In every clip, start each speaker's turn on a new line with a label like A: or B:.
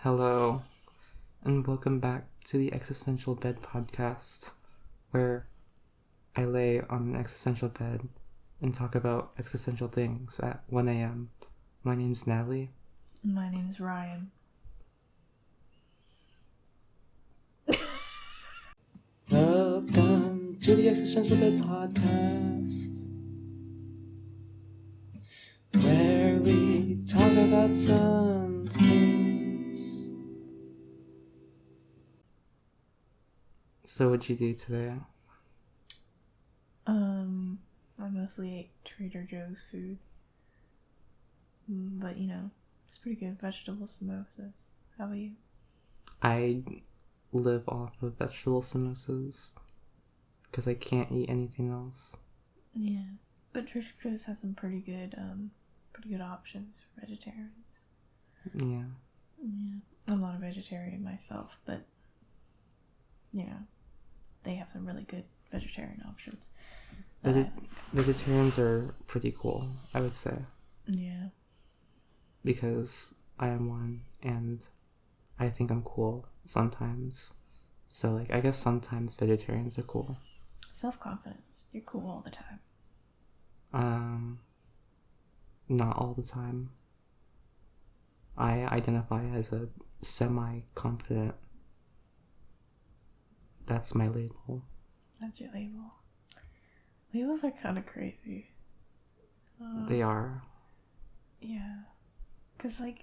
A: Hello, and welcome back to the Existential Bed podcast, where I lay on an existential bed and talk about existential things at 1 a.m. My name's Natalie.
B: My name's Ryan.
A: Welcome to the Existential Bed podcast, where we talk about some things. So what'd you do today?
B: I mostly ate Trader Joe's food. But, it's pretty good. Vegetable samosas. How about you?
A: I live off of vegetable samosas because I can't eat anything else.
B: Yeah. But Trader Joe's has some pretty good options for vegetarians.
A: Yeah.
B: Yeah. I'm not a vegetarian myself, but, they have some really good vegetarian options.
A: Vegetarians are pretty cool, I would say.
B: Yeah.
A: Because I am one, and I think I'm cool sometimes. So, I guess sometimes vegetarians are cool.
B: Self-confidence. You're cool all the time.
A: Not all the time. I identify as a semi-confident. That's my label.
B: That's your label. Labels are kind of crazy.
A: They are.
B: Yeah. Because, I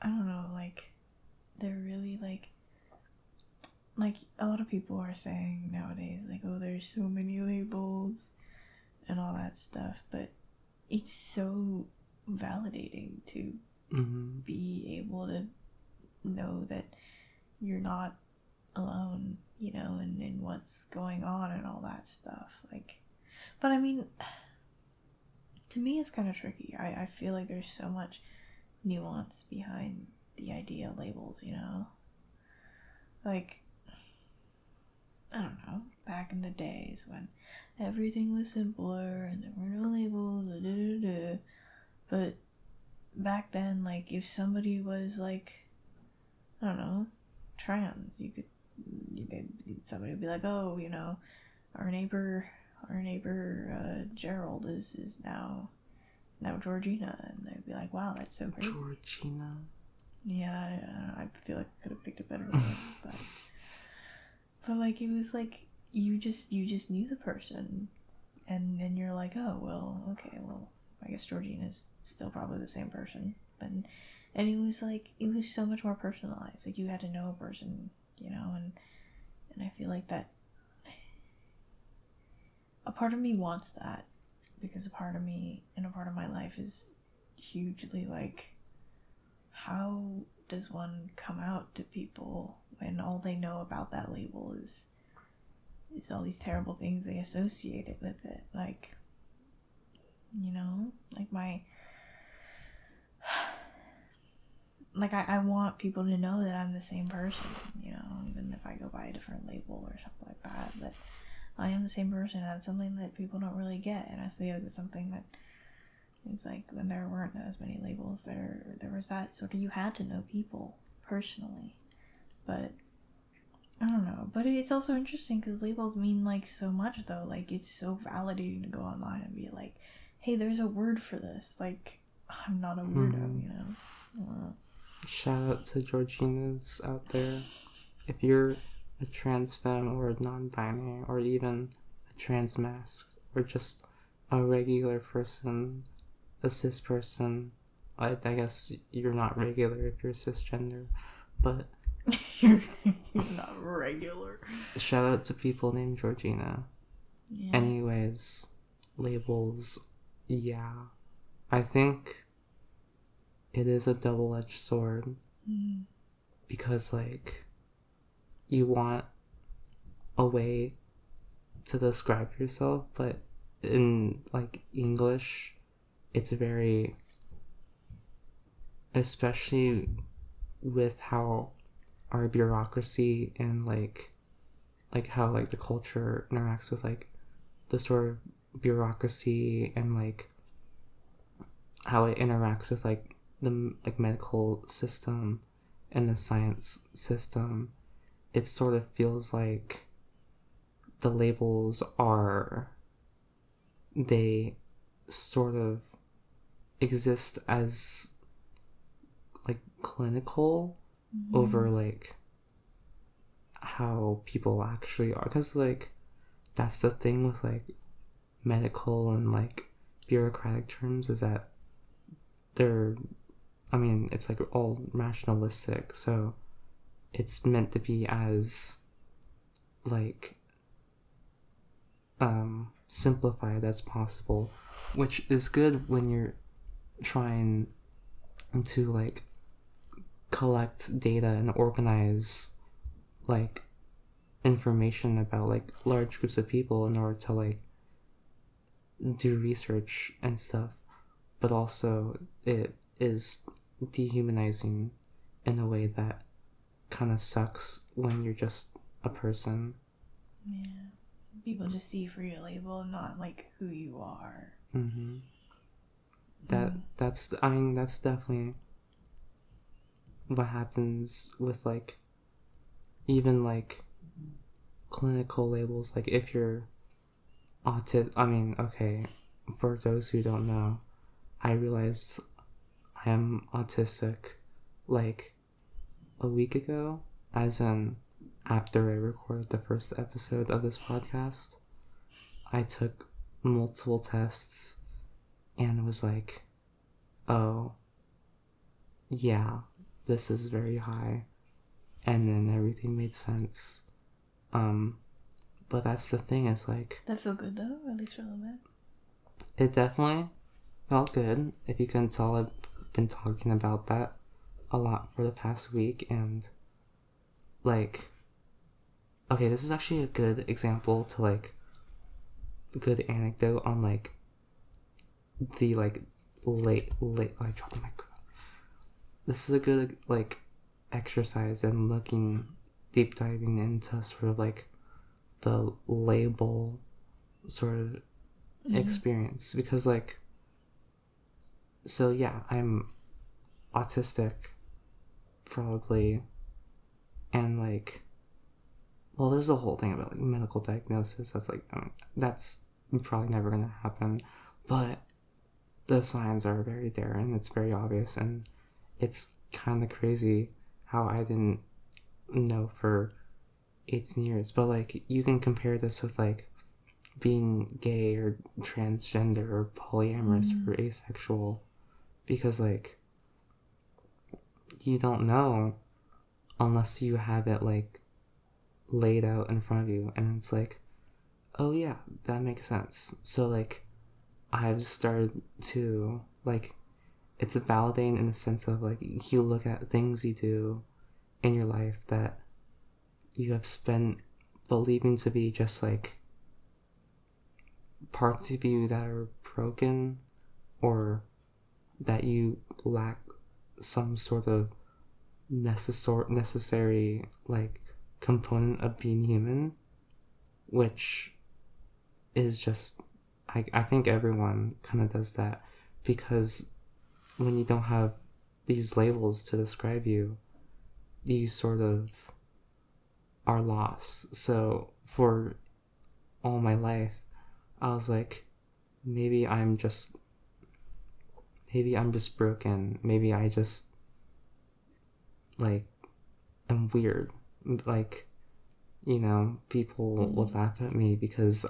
B: don't know, they're really, a lot of people are saying nowadays, oh, there's so many labels and all that stuff, but it's so validating to be able to know that you're not alone, in what's going on and all that stuff. But I mean, to me it's kind of tricky. I feel like there's so much nuance behind the idea of labels, I don't know, back in the days when everything was simpler and there were no labels, but back then, if somebody was I don't know, trans, somebody would be like, oh, our neighbor Gerald is now Georgina, and they'd be like, wow, that's so great.
A: Georgina.
B: Yeah, I feel like I could have picked a better name, but it was you just knew the person, and then you're like, oh, well, okay, well, I guess Georgina's still probably the same person, and it was so much more personalized. You had to know a person, and I feel like that a part of me wants that, because a part of me and a part of my life is hugely how does one come out to people when all they know about that label is all these terrible things they associate it with it, I want people to know that I'm the same person, even if I go by a different label or something like that, but I am the same person. That's something that people don't really get, and I see it as something that is when there weren't as many labels, there was that sort of, you had to know people personally, but I don't know. But it's also interesting because labels mean so much, though. It's so validating to go online and be like, hey, there's a word for this. I'm not a weirdo,
A: Shout out to Georginas out there. If you're a trans femme or a non-binary or even a trans mask or just a regular person, a cis person, I guess you're not regular if you're cisgender, but
B: you're not regular.
A: Shout out to people named Georgina.
B: Yeah.
A: Anyways, labels, yeah. I think it is a double-edged sword. Because, you want a way to describe yourself, but in, English, it's very, especially with how our bureaucracy and, how, the culture interacts with, the sort of bureaucracy and, how it interacts with, the like medical system and the science system, it sort of feels like the labels are, they sort of exist as like clinical over like how people actually are, because like that's the thing with like medical and like bureaucratic terms, is that they're, I mean, it's like all rationalistic, so it's meant to be as like simplified as possible, which is good when you're trying to like collect data and organize like information about like large groups of people in order to like do research and stuff, but also it is dehumanizing in a way that kind of sucks when you're just a person.
B: Yeah. People just see you for your label, not like who you are.
A: Mm-hmm. That's I mean, that's definitely what happens with like even like clinical labels. Like if you're autistic, I mean, okay, for those who don't know, I realized I am autistic like a week ago, as in after I recorded the first episode of this podcast. I took multiple tests and was like, oh, yeah, this is very high. And then everything made sense. But that's the thing, is like,
B: That feel good though, at least for a little bit.
A: it definitely felt good. If you can tell, I've been talking about that a lot for the past week, and like, okay, this is actually a good example to like, good anecdote on like the like late I dropped the microphone. This is a good like exercise in looking, deep diving into sort of like the label sort of experience, because like, so yeah, I'm autistic probably, and like, well, there's a whole thing about like medical diagnosis that's like, that's probably never gonna happen, but the signs are very there and it's very obvious, and it's kind of crazy how I didn't know for 18 years. But like, you can compare this with like being gay or transgender or polyamorous or asexual, because like, you don't know unless you have it like laid out in front of you, and it's like, oh yeah, that makes sense. So like, I've started to like, it's validating in the sense of like, you look at things you do in your life that you have spent believing to be just like parts of you that are broken, or that you lack some sort of necessary like component of being human, which is just, I think everyone kind of does that, because when you don't have these labels to describe you, you sort of are lost. So for all my life, I was like, maybe I'm just broken. Maybe I just like am weird. Like, you know, people would laugh at me because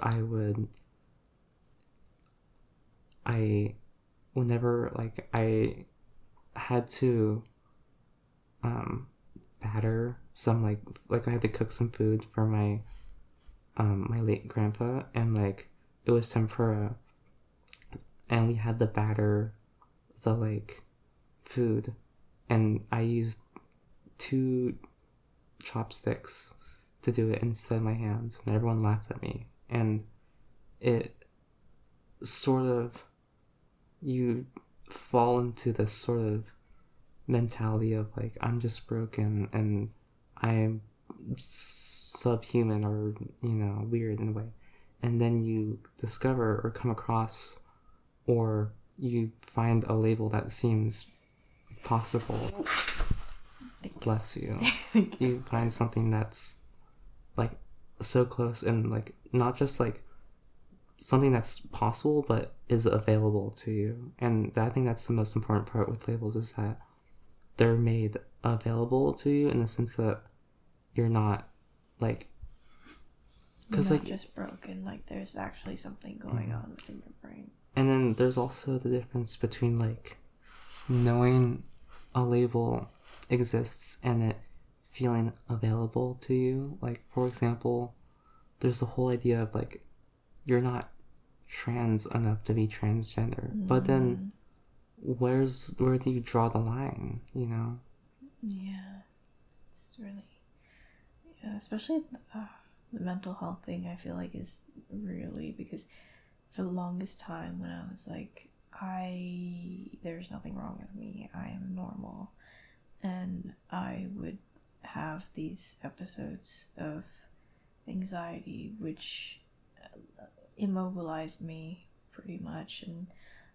A: whenever like I had to batter some like I had to cook some food for my my late grandpa, and like it was tempura, and we had to batter the like food, and I used 2 chopsticks to do it instead of my hands, and everyone laughed at me. And it sort of, you fall into this sort of mentality of like, I'm just broken and I'm subhuman, or you know, weird in a way, and then you discover or come across, or you find a label that seems possible. Bless you. You find something that's like so close and like not just like something that's possible but is available to you. And I think that's the most important part with labels, is that they're made available to you in the sense that you're not like,
B: because like just broken, like there's actually something going on within your brain.
A: And then there's also the difference between like knowing a label exists and it feeling available to you. Like, for example, there's the whole idea of like you're not trans enough to be transgender, but then where do you draw the line, you know?
B: Yeah, it's really, yeah, especially the mental health thing. I feel like is really, because for the longest time when I was like, there's nothing wrong with me, I am normal, and I would have these episodes of anxiety which immobilized me pretty much, and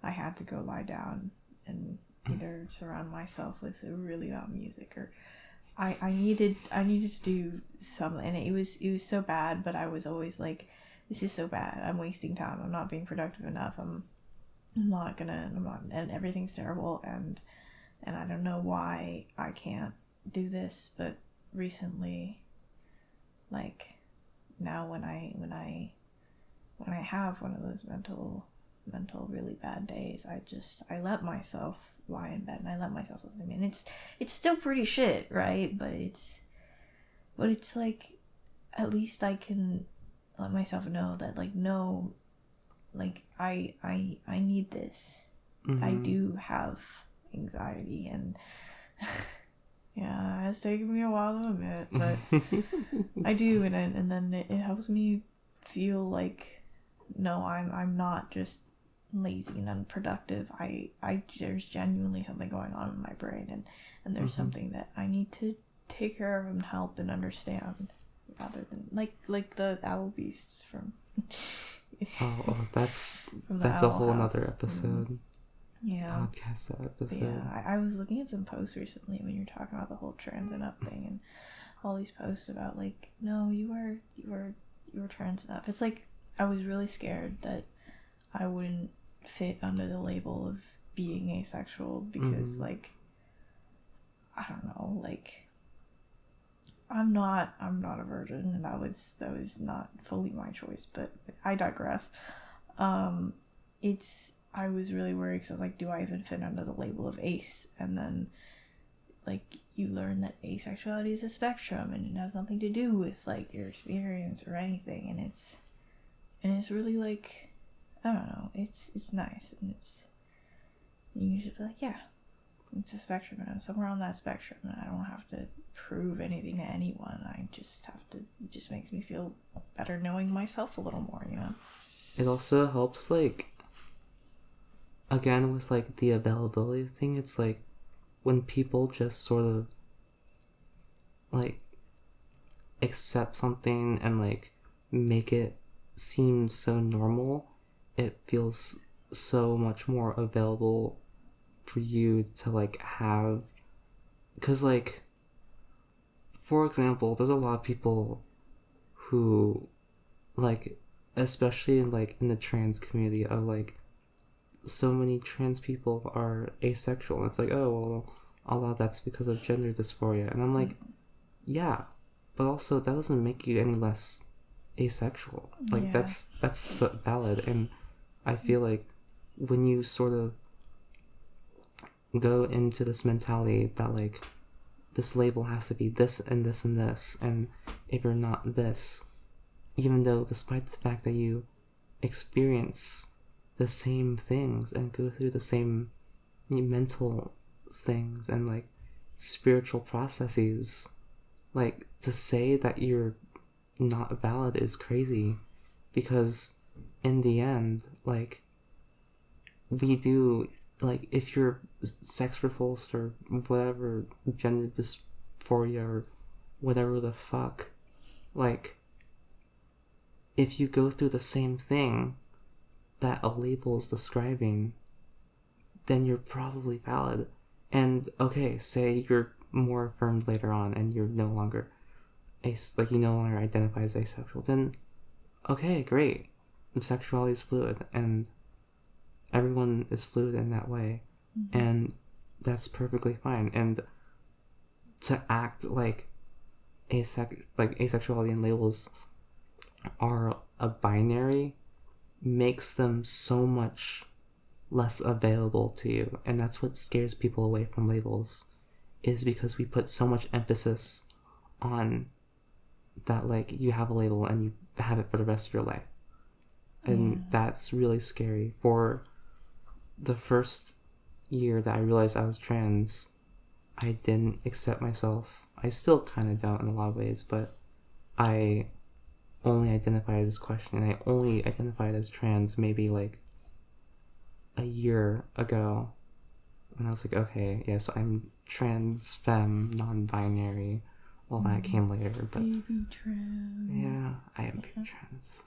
B: I had to go lie down and either surround myself with really loud music, or I needed to do something, and it was so bad, but I was always like, this is so bad, I'm wasting time, I'm not being productive enough, I'm not, and everything's terrible, and I don't know why I can't do this. But recently, like now when I have one of those mental really bad days, I let myself lie in bed and I let myself listen to me, and it's still pretty shit, right? But it's like, at least I can let myself know that, like, no, like I need this. I do have anxiety, and yeah, it's taken me a while to admit, but I do, and then it helps me feel like, no, I'm not just lazy and unproductive. There's genuinely something going on in my brain, and there's something that I need to take care of and help and understand, rather than like the owl beast from
A: that's
B: from
A: a whole nother episode.
B: Yeah,
A: podcast episode.
B: Yeah, I was looking at some posts recently when you were talking about the whole trans enough thing, and all these posts about like, no, you were trans enough. It's like, I was really scared that I wouldn't fit under the label of being asexual, because like, I don't know, like, I'm not a virgin, and that was not fully my choice, but I digress. I was really worried, because I was like, do I even fit under the label of ace? And then, like, you learn that asexuality is a spectrum, and it has nothing to do with like your experience or anything, and it's really like, I don't know, it's nice, and you should be like, yeah, it's a spectrum, and I'm somewhere on that spectrum, and I don't have to prove anything to anyone. I just have to, it just makes me feel better knowing myself a little more, you know?
A: It also helps, like, again, with like the availability thing, it's like when people just sort of like accept something and like make it seem so normal, it feels so much more available for you to like have. Because like, for example, there's a lot of people who like, especially like in the trans community, are like, so many trans people are asexual, and it's like, oh well, a lot of that's because of gender dysphoria, and I'm like, yeah, but also that doesn't make you any less asexual. Like,
B: Yeah.
A: that's so valid. And I feel like when you sort of go into this mentality that like this label has to be this and this and this, and if you're not this, even though despite the fact that you experience the same things and go through the same mental things and like spiritual processes, like, to say that you're not valid is crazy, because in the end, like, we do, like, if you're sex repulsed or whatever, gender dysphoria or whatever the fuck, like, if you go through the same thing that a label is describing, then you're probably valid. And okay, say you're more affirmed later on and you're no longer you no longer identify as asexual, then okay, great. Sexuality is fluid and everyone is fluid in that way.
B: Mm-hmm.
A: And that's perfectly fine. And to act like asexuality and labels are a binary makes them so much less available to you. And that's what scares people away from labels, is because we put so much emphasis on that, like, you have a label and you have it for the rest of your life. And that's really scary. For the first year that I realized I was trans, I didn't accept myself. I still kind of don't in a lot of ways, but I only identified as questioning. I only identified as trans maybe like a year ago, when I was like, okay, yes, I'm trans, femme, non-binary. All that came later, but
B: baby trans.
A: Yeah, I am baby trans.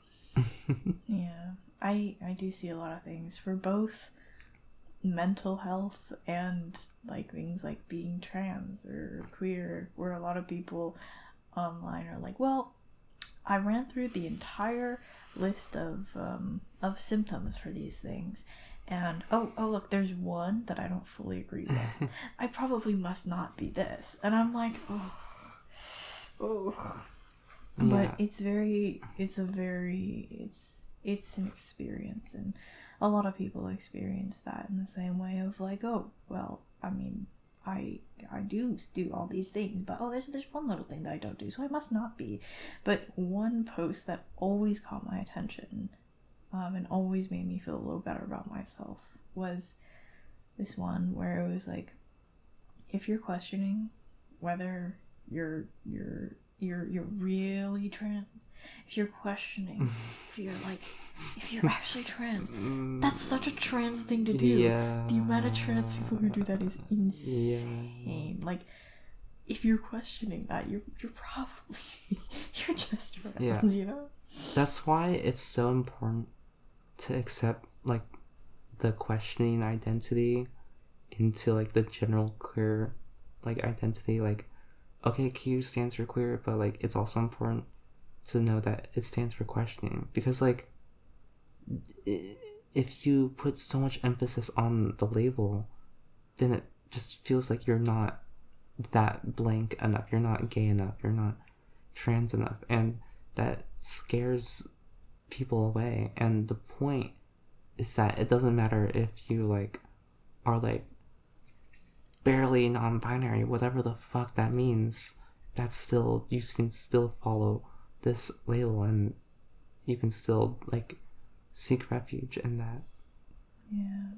B: Yeah, I do see a lot of things for both mental health and like things like being trans or queer, where a lot of people online are like, well, I ran through the entire list of symptoms for these things, and oh look, there's one that I don't fully agree with. I probably must not be this, and I'm like, oh.
A: Yeah.
B: But it's an experience, and a lot of people experience that in the same way of like, oh, well, I mean, I do all these things, but there's one little thing that I don't do, so I must not be. But one post that always caught my attention, and always made me feel a little better about myself, was this one where it was like, if you're questioning whether you're really trans, if you're questioning if you're actually trans, that's such a trans thing to do.
A: Yeah.
B: The amount of trans people who do that is insane. Like, if you're questioning that, you're probably you're just trans, you know?
A: That's why it's so important to accept like the questioning identity into like the general queer like identity. Like, okay, Q stands for queer, but like it's also important to know that it stands for questioning, because like if you put so much emphasis on the label, then it just feels like you're not that blank enough, you're not gay enough, you're not trans enough, and that scares people away. And the point is that it doesn't matter if you like are like barely non-binary, whatever the fuck that means, that's still, you can still follow this label and you can still like seek refuge in that.
B: Yeah.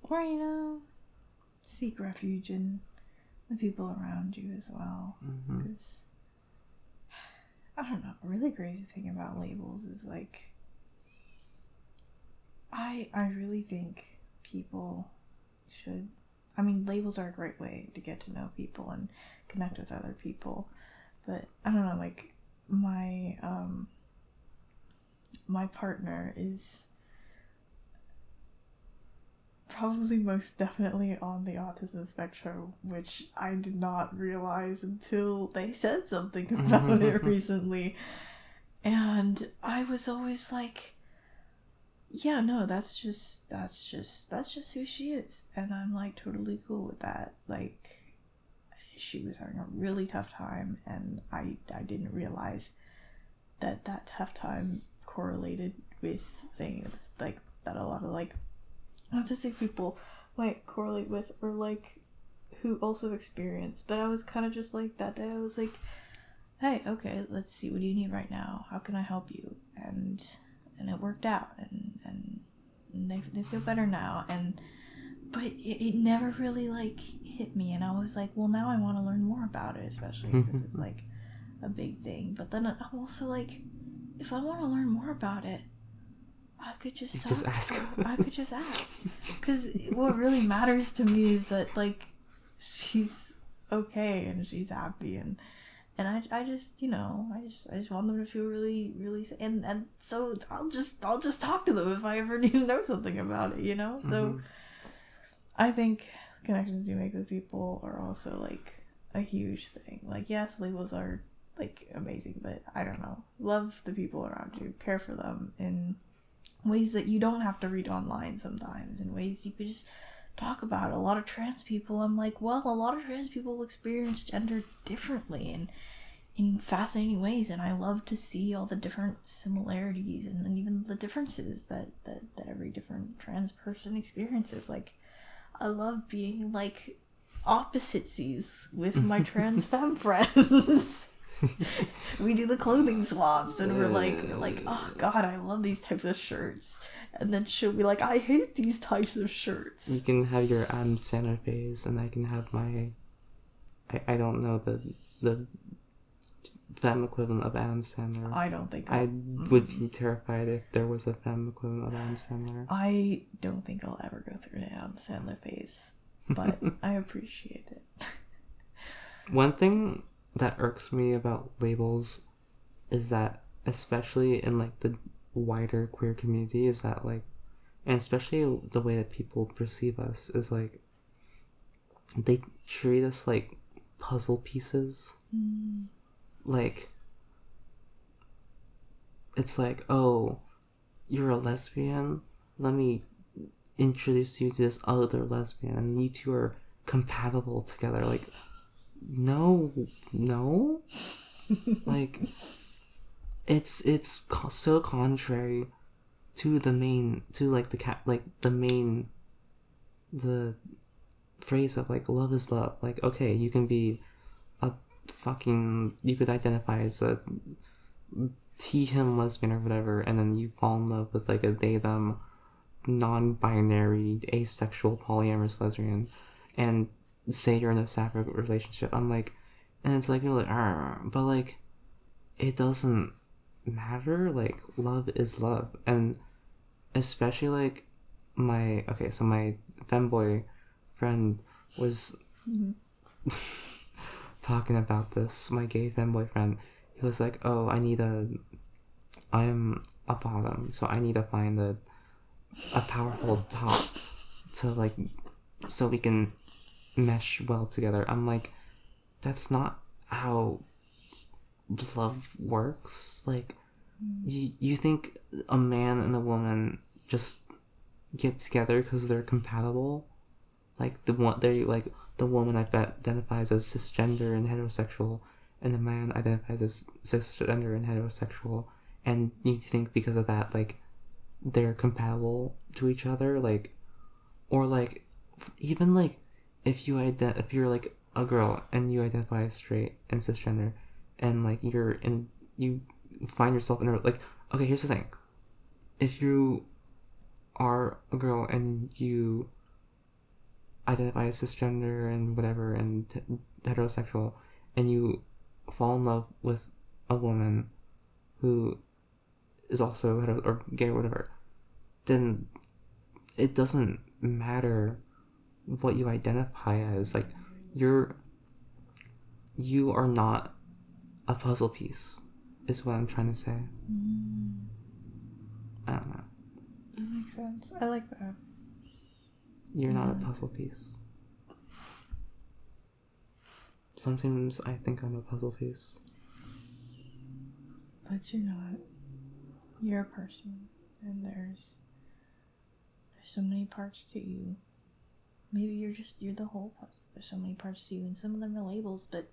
B: Or, you know, seek refuge in the people around you as well. Because I don't know, a really crazy thing about labels is like, I really think people should, I mean, labels are a great way to get to know people and connect with other people, but I don't know, like, my partner is probably most definitely on the autism spectrum, which I did not realize until they said something about it recently. And I was always like, yeah, no, that's just who she is. And I'm like totally cool with that. Like, she was having a really tough time, and I didn't realize that tough time correlated with things like that a lot of like autistic people might correlate with, or like who also experience. But I was kind of just like, that day I was like, hey, okay, let's see, what do you need right now, how can I help you? And it worked out, and they feel better now. But it never really like hit me, and I was like, well, now I want to learn more about it, especially if this is like a big thing. But then I'm also like, if I want to learn more about it, I could just
A: ask.
B: I could just ask, because what really matters to me is that like she's okay and she's happy, and I just, you know, I just want them to feel really, really, and so I'll just talk to them if I ever need to know something about it, you know. So I think connections you make with people are also like a huge thing. Like, yes, labels are like amazing, but I don't know. Love the people around you, care for them in ways that you don't have to read online sometimes, in ways you could just talk about. A lot of trans people, I'm like, well, a lot of trans people experience gender differently and in fascinating ways, and I love to see all the different similarities and even the differences that every different trans person experiences. Like, I love being like opposites with my trans femme friends. We do the clothing swaps and we're like, oh god, I love these types of shirts, and then she'll be like, I hate these types of shirts.
A: You can have your Adam Sandler phase, and I can have my I don't know the femme equivalent of Adam Sandler.
B: I don't think
A: I would be terrified if there was a femme equivalent of Adam Sandler.
B: I don't think I'll ever go through an Adam Sandler phase, but I appreciate it.
A: One thing that irks me about labels is that, especially in like the wider queer community, is that like, and especially the way that people perceive us is like, they treat us like puzzle pieces. Like, it's like, oh, you're a lesbian, let me introduce you to this other lesbian and you two are compatible together. Like, no like, it's so contrary to the main, to like the phrase of like love is love. Like, okay, you can be a fucking, you could identify as a he him lesbian or whatever, and then you fall in love with like a they them non-binary asexual polyamorous lesbian and say you're in a sapphic relationship. I'm like, and it's like, you're like, but like, it doesn't matter. Like, love is love. And especially like my femboy friend was talking about this. My gay femboy friend, he was like, oh, I'm a bottom, so I need to find a powerful top to like, so we can mesh well together. I'm like, that's not how love works. Like, you think a man and a woman just get together because they're compatible? Like, the woman identifies as cisgender and heterosexual, and the man identifies as cisgender and heterosexual, and you think because of that, like, they're compatible to each other? Like, or like, even like, if you're like a girl and you identify as straight and cisgender, and like you find yourself in a, like, okay, here's the thing: if you are a girl and you identify as cisgender and whatever and heterosexual, and you fall in love with a woman who is also hetero or gay or whatever, then it doesn't matter what you identify as. Like, you are not a puzzle piece, is what I'm trying to say. I don't know.
B: That makes sense. I like that.
A: You're not a puzzle piece. Sometimes I think I'm a puzzle piece.
B: But you're not. You're a person, and there's so many parts to you. Maybe you're the whole puzzle. There's so many parts to you, and some of them are labels, but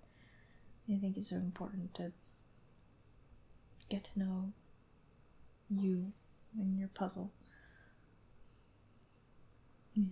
B: I think it's so important to get to know you and your puzzle. Yeah.